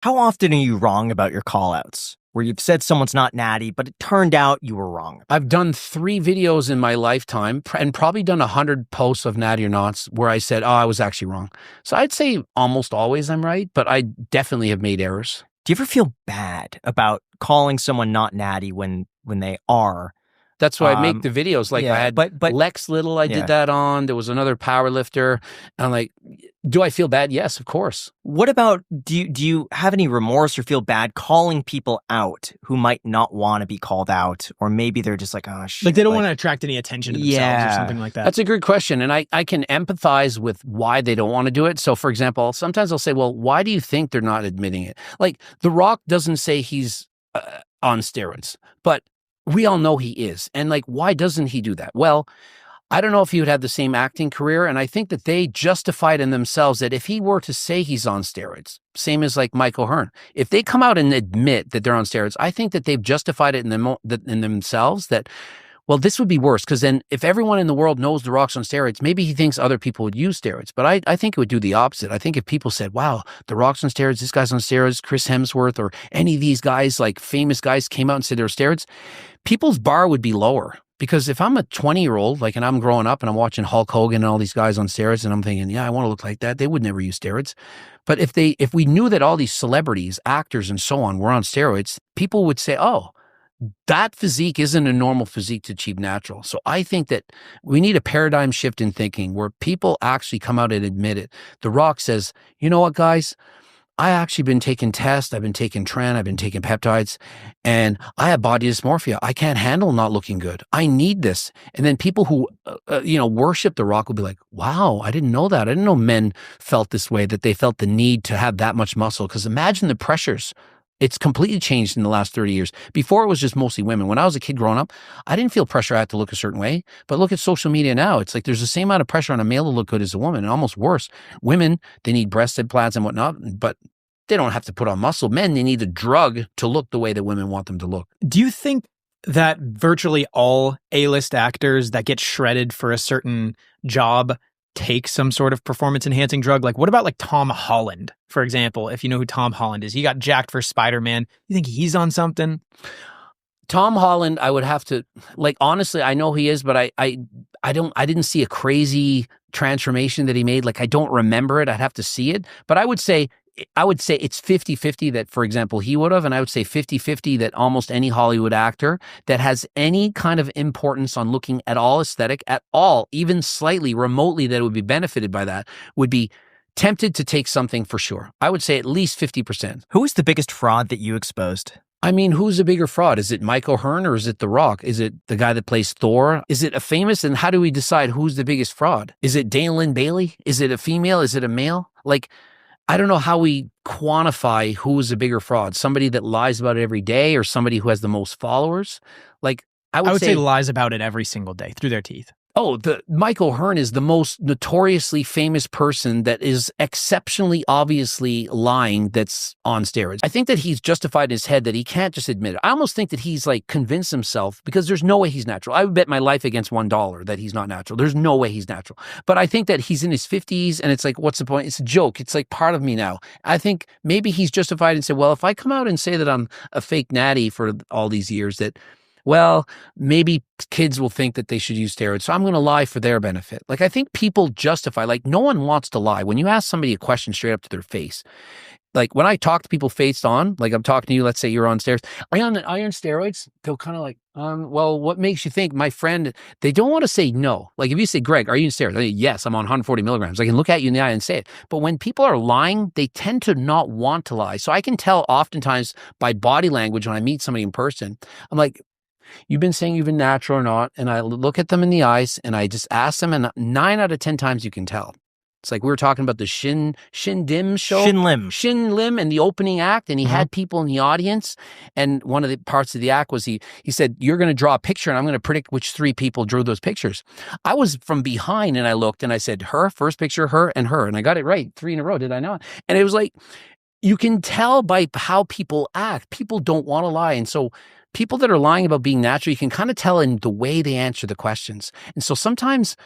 How often are you wrong about your call-outs? Where you've said someone's not natty, but it turned out you were wrong? I've done 3 videos in my lifetime and probably done 100 posts of natty or nots where I said, oh, I was actually wrong. So I'd say almost always I'm right, but I definitely have made errors. Do you ever feel bad about calling someone not natty when they are? That's why I make the videos. Like I had but Lex Little, I did that on. There was another power lifter. And I'm like, do I feel bad? Yes, of course. What about, do you have any remorse or feel bad calling people out who might not want to be called out? Or maybe they're just like, oh, shit. Like they don't want to attract any attention to themselves or something like that. That's a good question. And I can empathize with why they don't want to do it. So for example, sometimes I'll say, well, why do you think they're not admitting it? Like The Rock doesn't say he's on steroids, but we all know he is. And like, why doesn't he do that? Well, I don't know if he would have the same acting career. And I think that they justified in themselves that if he were to say he's on steroids, same as like Michael Hearn, if they come out and admit that they're on steroids, I think that they've justified it in themselves that, well, this would be worse. Because then if everyone in the world knows The Rock's on steroids, maybe he thinks other people would use steroids. But I think it would do the opposite. I think if people said, wow, The Rock's on steroids, this guy's on steroids, Chris Hemsworth, or any of these guys, like famous guys came out and said they're steroids, people's bar would be lower. Because if I'm a 20-year-old, like, and I'm growing up and I'm watching Hulk Hogan and all these guys on steroids and I'm thinking, yeah, I want to look like that, they would never use steroids. But if we knew that all these celebrities, actors and so on were on steroids, people would say, oh, that physique isn't a normal physique to achieve natural. So I think that we need a paradigm shift in thinking where people actually come out and admit it. The Rock says, you know what, guys? I actually been taking tests, I've been taking tren, I've been taking peptides, and I have body dysmorphia. I can't handle not looking good. I need this. And then people who, worship The Rock will be like, wow, I didn't know that. I didn't know men felt this way, that they felt the need to have that much muscle. Because imagine the pressures. It's completely changed in the last 30 years. Before, it was just mostly women. When I was a kid growing up, I didn't feel pressure I had to look a certain way. But look at social media now. It's like there's the same amount of pressure on a male to look good as a woman, and almost worse. Women, they need breast implants and whatnot, but they don't have to put on muscle. Men, they need a drug to look the way that women want them to look. Do you think that virtually all A-list actors that get shredded for a certain job take some sort of performance-enhancing drug? Like, what about like Tom Holland, for example? If you know who Tom Holland is, he got jacked for Spider-Man. You think he's on something? Tom Holland, I would have to, like, honestly, I know he is, but I didn't see a crazy transformation that he made. Like, I don't remember it. I'd have to see it. But I would say it's 50-50 that, for example, he would have, and I would say 50-50 that almost any Hollywood actor that has any kind of importance on looking at all aesthetic, at all, even slightly, remotely, that would be benefited by that, would be tempted to take something for sure. I would say at least 50%. Who is the biggest fraud that you exposed? I mean, who's a bigger fraud? Is it Michael Hearn or is it The Rock? Is it the guy that plays Thor? Is it a famous? And how do we decide who's the biggest fraud? Is it Dana Lynn Bailey? Is it a female? Is it a male? Like, I don't know how we quantify who is a bigger fraud. Somebody that lies about it every day or somebody who has the most followers? Like, I would say lies about it every single day through their teeth. Oh, the Michael Hearn is the most notoriously famous person that is exceptionally obviously lying that's on steroids. I think that he's justified in his head that he can't just admit it. I almost think that he's like convinced himself, because there's no way he's natural. I would bet my life against $1 that he's not natural. There's no way he's natural. But I think that he's in his 50s and it's like, what's the point? It's a joke. It's like part of me now. I think maybe he's justified and said, well, if I come out and say that I'm a fake natty for all these years, that, well, maybe kids will think that they should use steroids, so I'm going to lie for their benefit. Like, I think people justify, like, no one wants to lie. When you ask somebody a question straight up to their face, like when I talk to people face on, like I'm talking to you, let's say you're on steroids. Are you on steroids? They'll kind of like, well, what makes you think? My friend, they don't want to say no. Like if you say, Greg, are you on steroids? I say, yes, I'm on 140 milligrams. I can look at you in the eye and say it. But when people are lying, they tend to not want to lie. So I can tell oftentimes by body language when I meet somebody in person, I'm like, you've been saying you've been natural or not, and I look at them in the eyes and I just ask them, and 9 out of 10 times you can tell. It's like we were talking about the Shin Dim show. Shin Lim and the opening act, and he had people in the audience, and one of the parts of the act was he said, you're going to draw a picture and I'm going to predict which 3 people drew those pictures. I was from behind and I looked and I said, her, first picture, her, and I got it right 3 in a row, did I not? And it was like, you can tell by how people act. People don't want to lie, and so people that are lying about being natural, you can kind of tell in the way they answer the questions. And so sometimes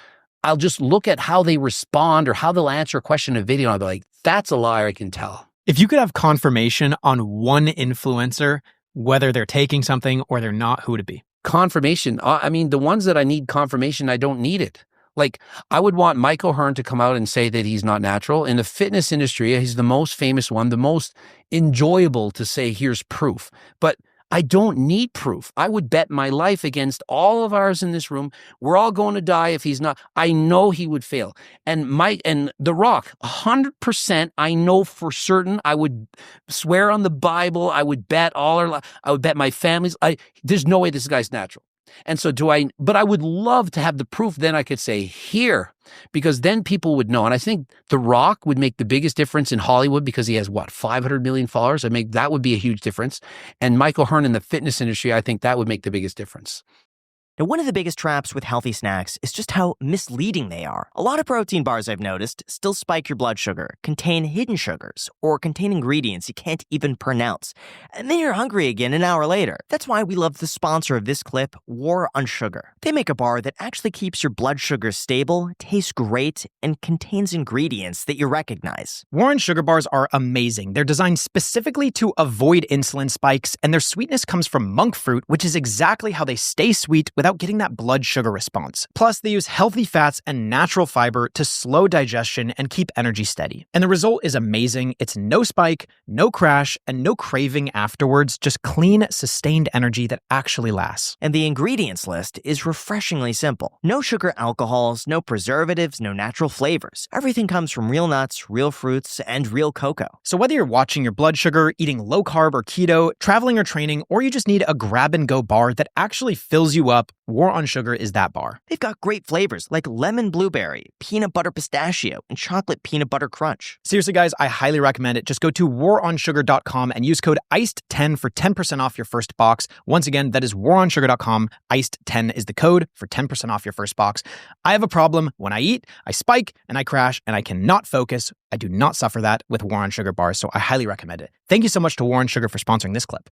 I'll just look at how they respond or how they'll answer a question in a video, and I'll be like, that's a liar, I can tell. If you could have confirmation on one influencer, whether they're taking something or they're not, who would it be? Confirmation. I mean, the ones that I need confirmation, I don't need it. Like, I would want Mike O'Hearn to come out and say that he's not natural. In the fitness industry, he's the most famous one, the most enjoyable to say, here's proof. But I don't need proof. I would bet my life against all of ours in this room. We're all going to die if he's not. I know he would fail. And Mike and The Rock, 100%, I know for certain. I would swear on the Bible. I would bet I would bet my family's. There's no way this guy's natural. And so but I would love to have the proof. Then I could say here, because then people would know. And I think The Rock would make the biggest difference in Hollywood because he has 500 million followers. That would be a huge difference. And Mike O'Hearn in the fitness industry, I think that would make the biggest difference. Now, one of the biggest traps with healthy snacks is just how misleading they are. A lot of protein bars I've noticed still spike your blood sugar, contain hidden sugars, or contain ingredients you can't even pronounce. And then you're hungry again an hour later. That's why we love the sponsor of this clip, War on Sugar. They make a bar that actually keeps your blood sugar stable, tastes great, and contains ingredients that you recognize. War on Sugar bars are amazing. They're designed specifically to avoid insulin spikes, and their sweetness comes from monk fruit, which is exactly how they stay sweet without getting that blood sugar response. Plus, they use healthy fats and natural fiber to slow digestion and keep energy steady. And the result is amazing. It's no spike, no crash, and no craving afterwards, just clean, sustained energy that actually lasts. And the ingredients list is refreshingly simple. No sugar alcohols, no preservatives, no natural flavors. Everything comes from real nuts, real fruits, and real cocoa. So whether you're watching your blood sugar, eating low carb or keto, traveling or training, or you just need a grab-and-go bar that actually fills you up, War on Sugar is that bar. They've got great flavors like lemon blueberry, peanut butter pistachio, and chocolate peanut butter crunch. Seriously, guys, I highly recommend it. Just go to waronsugar.com and use code ICED10 for 10% off your first box. Once again, that is waronsugar.com. ICED10 is the code for 10% off your first box. I have a problem. When I eat, I spike and I crash and I cannot focus. I do not suffer that with War on Sugar bars, so I highly recommend it. Thank you so much to War on Sugar for sponsoring this clip.